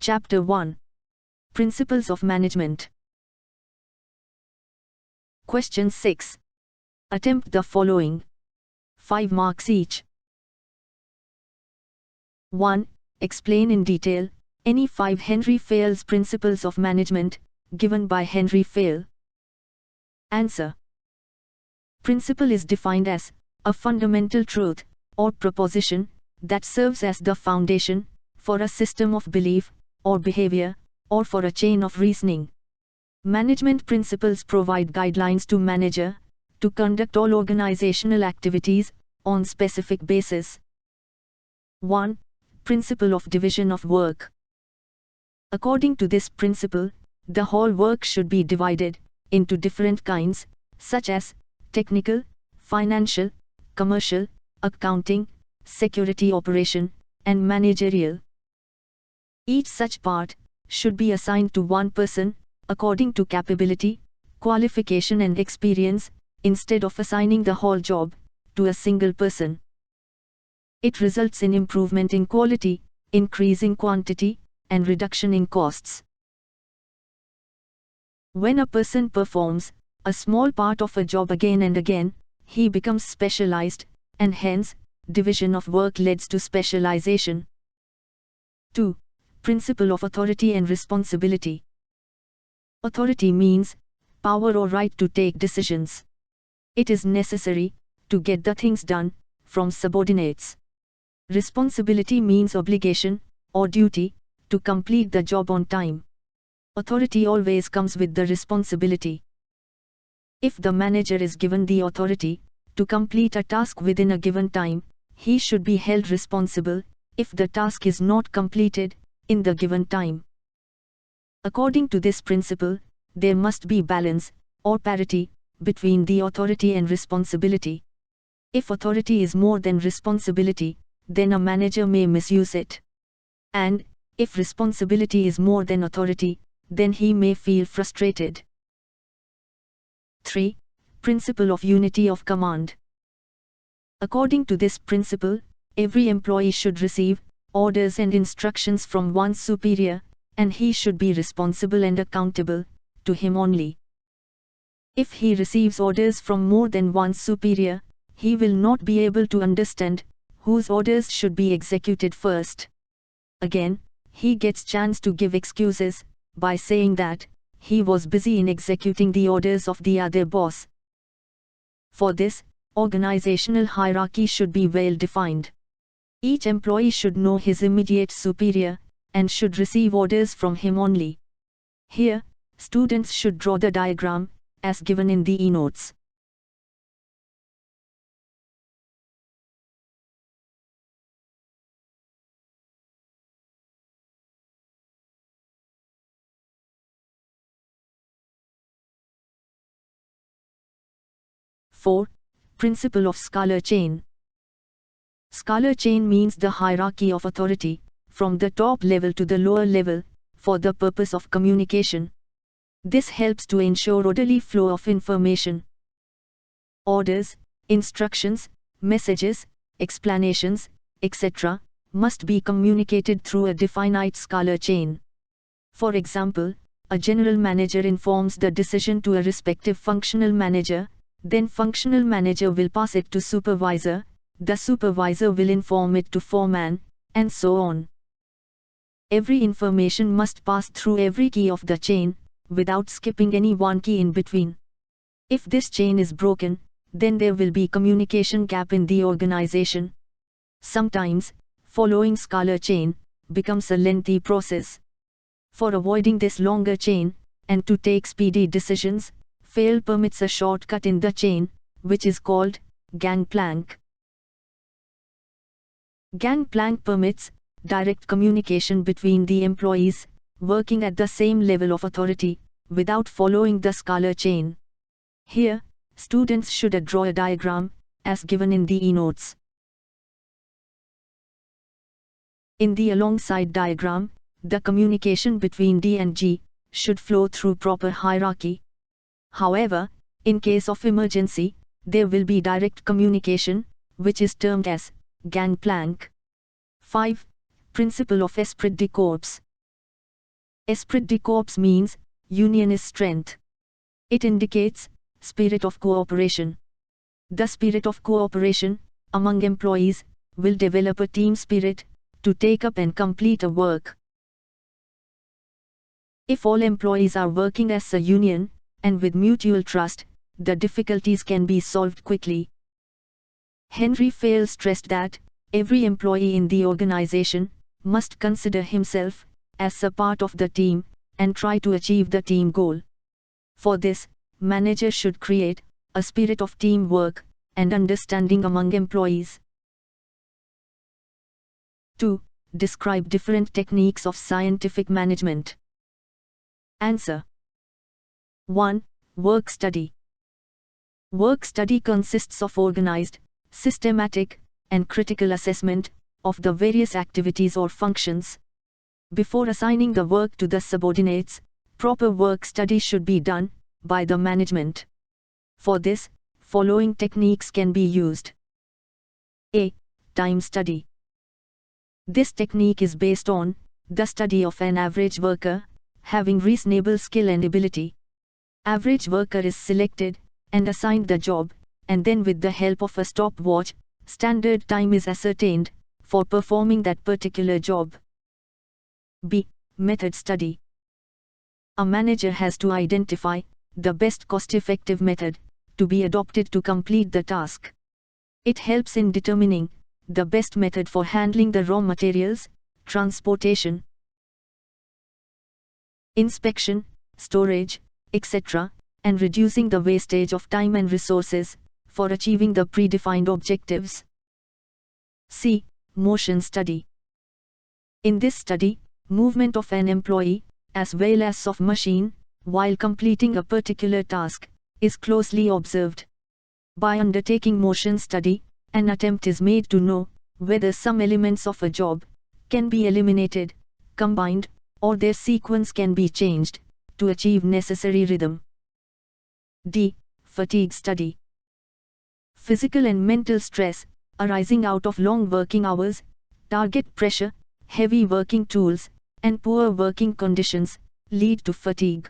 Chapter 1. Principles of Management. Question 6. Attempt the following. 5 marks each. 1. Explain in detail any 5 Henry Fayol's principles of management, given by Henry Fayol. Answer. Principle is defined as a fundamental truth or proposition that serves as the foundation for a system of belief or behavior, or for a chain of reasoning. Management principles provide guidelines to manager to conduct all organizational activities on specific basis. 1. Principle of division of work. According to this principle, the whole work should be divided into different kinds, such as technical, financial, commercial, accounting, security operation, and managerial. Each such part should be assigned to one person, according to capability, qualification and experience, instead of assigning the whole job to a single person. It results in improvement in quality, increase in quantity, and reduction in costs. When a person performs a small part of a job again and again, he becomes specialized, and hence, division of work leads to specialization. 2. Principle of authority and responsibility. Authority means power or right to take decisions. It is necessary to get the things done from subordinates. Responsibility means obligation or duty to complete the job on time. Authority always comes with the responsibility. If the manager is given the authority to complete a task within a given time, he should be held responsible if the task is not completed in the given time. According to this principle, there must be balance or parity between the authority and responsibility. If authority is more than responsibility, then a manager may misuse it. And if responsibility is more than authority, then he may feel frustrated. 3. Principle of unity of command. According to this principle, every employee should receive orders and instructions from one's superior, and he should be responsible and accountable to him only. If he receives orders from more than one superior, he will not be able to understand whose orders should be executed first. Again, he gets chance to give excuses by saying that he was busy in executing the orders of the other boss. For this, organizational hierarchy should be well defined. Each employee should know his immediate superior, and should receive orders from him only. Here, students should draw the diagram, as given in the e-notes. Four. Principle of scalar chain. Scalar chain means the hierarchy of authority, from the top level to the lower level, for the purpose of communication. This helps to ensure orderly flow of information. Orders, instructions, messages, explanations, etc., must be communicated through a definite scalar chain. For example, a general manager informs the decision to a respective functional manager, then functional manager will pass it to supervisor, the supervisor will inform it to foreman, and so on. Every information must pass through every key of the chain, without skipping any one key in between. If this chain is broken, then there will be communication gap in the organization. Sometimes, following scalar chain becomes a lengthy process. For avoiding this longer chain, and to take speedy decisions, Fayol permits a shortcut in the chain, which is called gangplank. Gangplank permits direct communication between the employees working at the same level of authority, without following the scalar chain. Here, students should draw a diagram, as given in the e-notes. In the alongside diagram, the communication between D and G should flow through proper hierarchy. However, in case of emergency, there will be direct communication, which is termed as gangplank. 5. Principle of esprit de corps. Esprit de corps means union is strength. It indicates spirit of cooperation. The spirit of cooperation among employees will develop a team spirit to take up and complete a work. If all employees are working as a union and with mutual trust, the difficulties can be solved quickly. Henry Fayol stressed that every employee in the organization must consider himself as a part of the team and try to achieve the team goal. For this, managers should create a spirit of teamwork and understanding among employees. 2. Describe different techniques of scientific management. Answer. 1. Work study. Work study consists of organized, systematic, and critical assessment of the various activities or functions. Before assigning the work to the subordinates, proper work study should be done by the management. For this, following techniques can be used. A. Time study. This technique is based on the study of an average worker having reasonable skill and ability. Average worker is selected and assigned the job, and then with the help of a stopwatch, standard time is ascertained for performing that particular job. B. Method study. A manager has to identify the best cost-effective method to be adopted to complete the task. It helps in determining the best method for handling the raw materials, transportation, inspection, storage, etc., and reducing the wastage of time and resources for achieving the predefined objectives. C. Motion study. In this study, movement of an employee, as well as of machine, while completing a particular task, is closely observed. By undertaking motion study, an attempt is made to know whether some elements of a job can be eliminated, combined, or their sequence can be changed to achieve necessary rhythm. D. Fatigue study. Physical and mental stress arising out of long working hours, target pressure, heavy working tools, and poor working conditions lead to fatigue.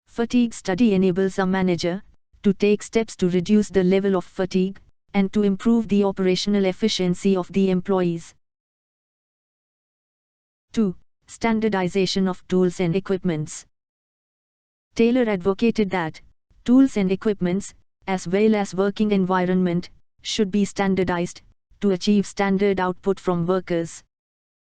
Fatigue study enables a manager to take steps to reduce the level of fatigue and to improve the operational efficiency of the employees. 2. Standardization of tools and equipments. Taylor advocated that tools and equipments, as well as working environment, should be standardized to achieve standard output from workers.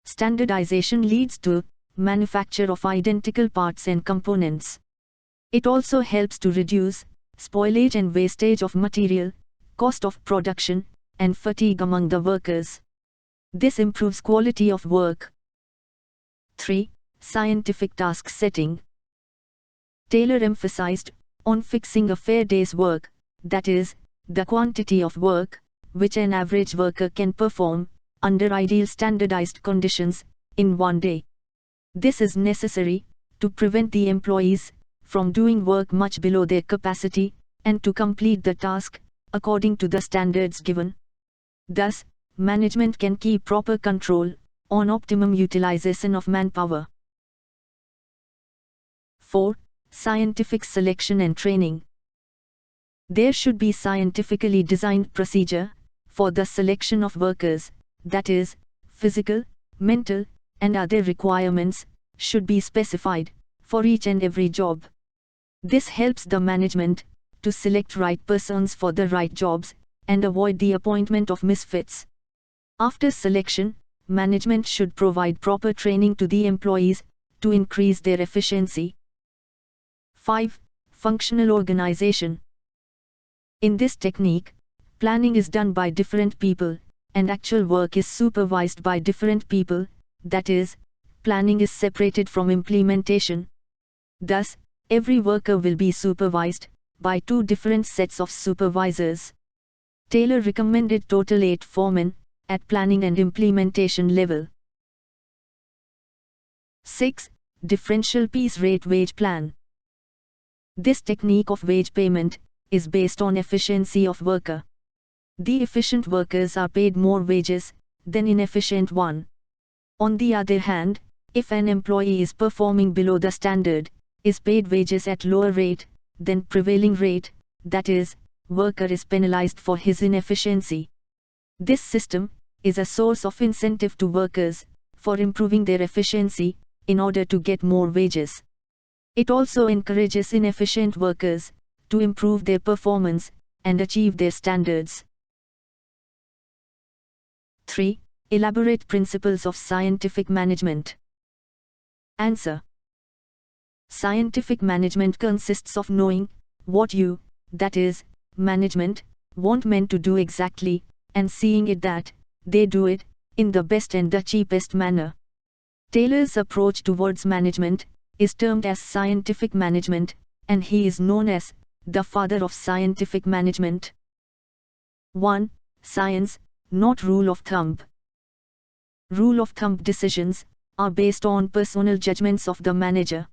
Standardization leads to manufacture of identical parts and components. It also helps to reduce spoilage and wastage of material, cost of production, and fatigue among the workers. This improves quality of work. 3. Scientific task setting. Taylor emphasized on fixing a fair day's work, that is, the quantity of work which an average worker can perform under ideal standardized conditions in one day. This is necessary to prevent the employees from doing work much below their capacity and to complete the task according to the standards given. Thus, management can keep proper control on optimum utilization of manpower. 4. Scientific selection and training. There should be scientifically designed procedure for the selection of workers, that is, physical, mental, and other requirements should be specified for each and every job. This helps the management to select right persons for the right jobs and avoid the appointment of misfits. After selection, management should provide proper training to the employees to increase their efficiency. 5. Functional organization. In this technique, planning is done by different people, and actual work is supervised by different people, that is, planning is separated from implementation. Thus, every worker will be supervised by two different sets of supervisors. Taylor recommended total 8 foremen at planning and implementation level. 6. Differential piece rate wage plan. This technique of wage payment is based on efficiency of worker. The efficient workers are paid more wages than inefficient one. On the other hand, If an employee is performing below the standard, is paid wages at lower rate than prevailing rate, that is, worker is penalized for his inefficiency. This system is a source of incentive to workers for improving their efficiency in order to get more wages. It also encourages inefficient workers to improve their performance and achieve their standards. 3. Elaborate principles of scientific management. Answer. Scientific management consists of knowing what you, that is, management, want men to do exactly, and seeing it that they do it in the best and the cheapest manner. Taylor's approach towards management is termed as scientific management, and he is known as the father of scientific management. 1. Science, not rule of thumb. Rule of thumb decisions are based on personal judgments of the manager.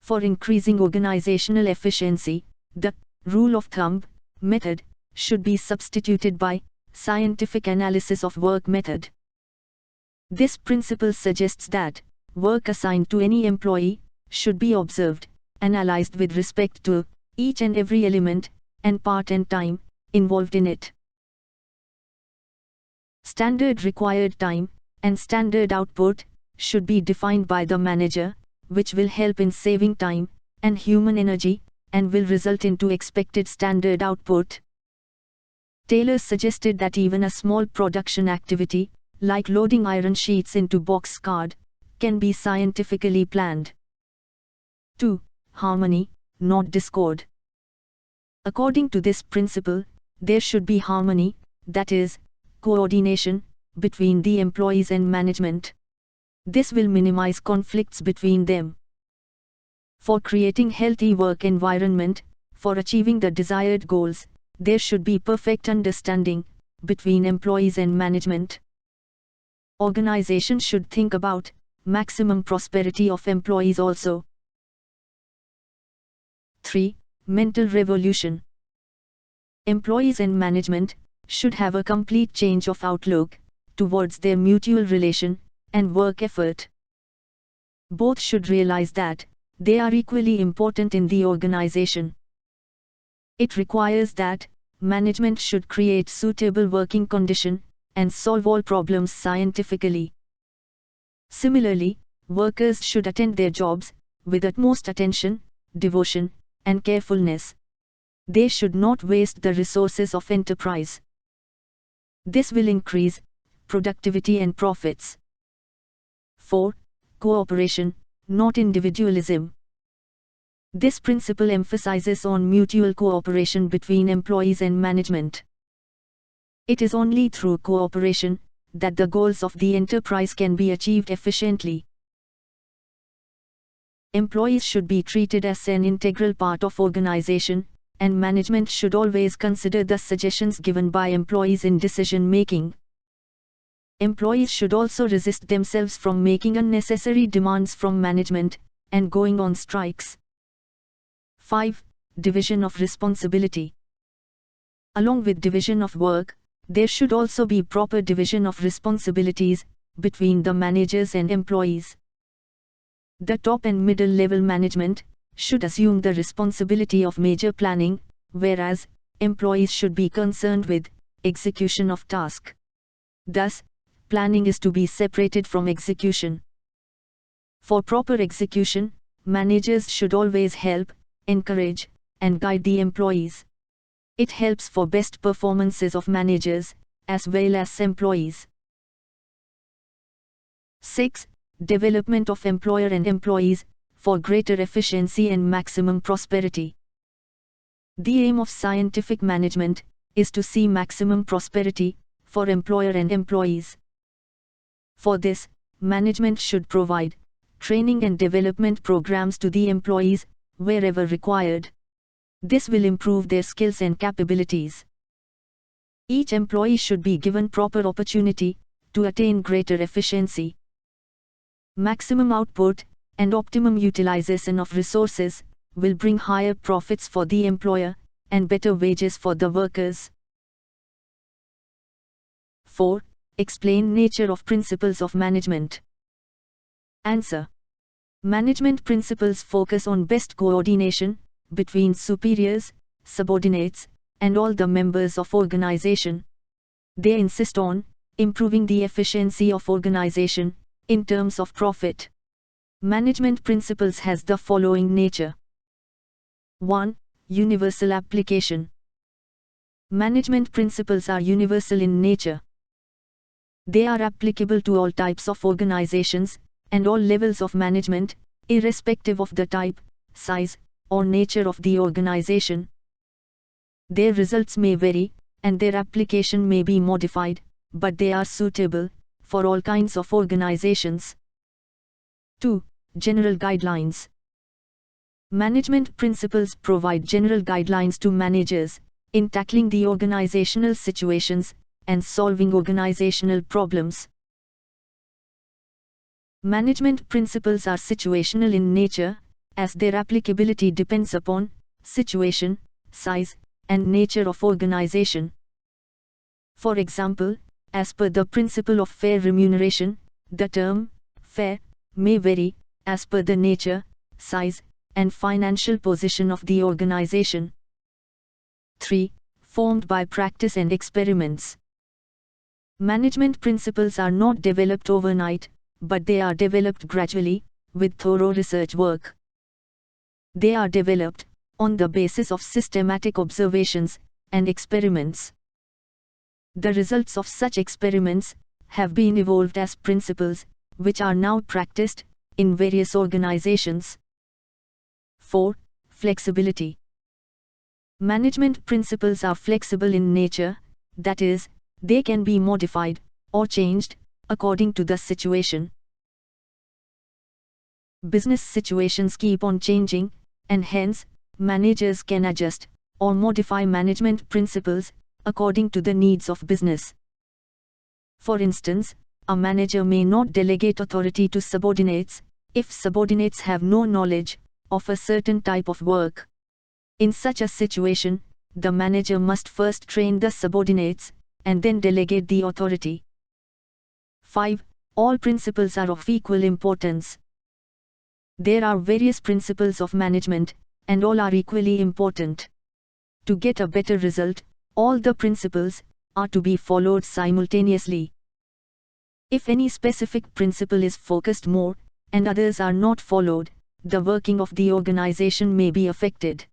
For increasing organizational efficiency, the rule of thumb method should be substituted by scientific analysis of work method. This principle suggests that work assigned to any employee should be observed, analyzed with respect to each and every element and part and time involved in it. Standard required time and standard output should be defined by the manager, which will help in saving time and human energy and will result into expected standard output. Taylor suggested that even a small production activity, like loading iron sheets into box card, can be scientifically planned. 2. Harmony, not discord. According to this principle, there should be harmony, that is, coordination, between the employees and management. This will minimize conflicts between them. For creating healthy work environment, for achieving the desired goals, there should be perfect understanding between employees and management. Organizations should think about maximum prosperity of employees also. 3. Mental revolution. Employees and management should have a complete change of outlook towards their mutual relation and work effort. Both should realize that they are equally important in the organization. It requires that management should create suitable working conditions and solve all problems scientifically. Similarly, workers should attend their jobs with utmost attention, devotion, and carefulness. They should not waste the resources of enterprise. This will increase productivity and profits. 4. Cooperation, not individualism. This principle emphasizes on mutual cooperation between employees and management. It is only through cooperation that the goals of the enterprise can be achieved efficiently. Employees should be treated as an integral part of organization, and management should always consider the suggestions given by employees in decision making. Employees should also resist themselves from making unnecessary demands from management and going on strikes. 5. Division of responsibility. Along with division of work, there should also be proper division of responsibilities between the managers and employees. The top and middle level management should assume the responsibility of major planning, whereas employees should be concerned with execution of task. Thus, planning is to be separated from execution. For proper execution, managers should always help, encourage, and guide the employees. It helps for best performances of managers, as well as employees. 6. Development of employer and employees, for greater efficiency and maximum prosperity. The aim of scientific management is to see maximum prosperity for employer and employees. For this, management should provide training and development programs to the employees wherever required. This will improve their skills and capabilities. Each employee should be given proper opportunity to attain greater efficiency. Maximum output and optimum utilization of resources will bring higher profits for the employer and better wages for the workers. 4. Explain nature of principles of management. Answer. Management principles focus on best coordination between superiors, subordinates, and all the members of organization. They insist on improving the efficiency of organization in terms of profit. Management principles has the following nature. 1. Universal application. Management principles are universal in nature. They are applicable to all types of organizations and all levels of management, irrespective of the type, size, or nature of the organization. Their results may vary, and their application may be modified, but they are suitable for all kinds of organizations. 2. General guidelines. Management principles provide general guidelines to managers in tackling the organizational situations and solving organizational problems. Management principles are situational in nature, as their applicability depends upon situation, size, and nature of organization. For example, as per the principle of fair remuneration, the term fair may vary as per the nature, size, and financial position of the organization. 3. Formed by practice and experiments. Management principles are not developed overnight, but they are developed gradually, with thorough research work. They are developed on the basis of systematic observations and experiments. The results of such experiments have been evolved as principles, which are now practiced in various organizations. 4. Flexibility. Management principles are flexible in nature, that is, they can be modified or changed according to the situation. Business situations keep on changing, and hence, managers can adjust or modify management principles according to the needs of business. For instance, a manager may not delegate authority to subordinates if subordinates have no knowledge of a certain type of work. In such a situation, the manager must first train the subordinates and then delegate the authority. 5. All principles are of equal importance. There are various principles of management, and all are equally important. To get a better result, all the principles are to be followed simultaneously. If any specific principle is focused more, and others are not followed, the working of the organization may be affected.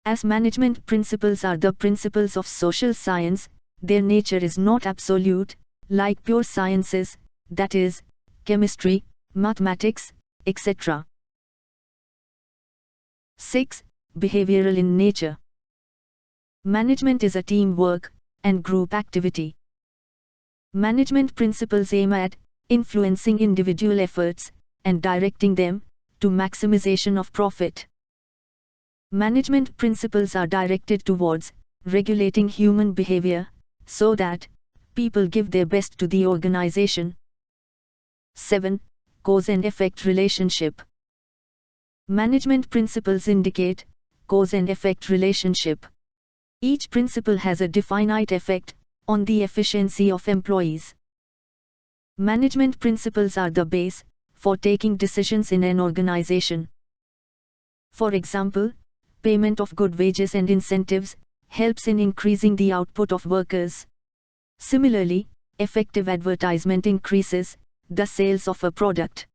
As management principles are the principles of social science, their nature is not absolute, like pure sciences, that is, chemistry, mathematics, etc. 6. Behavioral in nature. Management is a teamwork and group activity. Management principles aim at influencing individual efforts and directing them to maximization of profit. Management principles are directed towards regulating human behavior so that people give their best to the organization. 7. Cause and effect relationship. Management principles indicate cause and effect relationship. Each principle has a definite effect on the efficiency of employees. Management principles are the base for taking decisions in an organization. For example, payment of good wages and incentives helps in increasing the output of workers. Similarly, effective advertisement increases the sales of a product.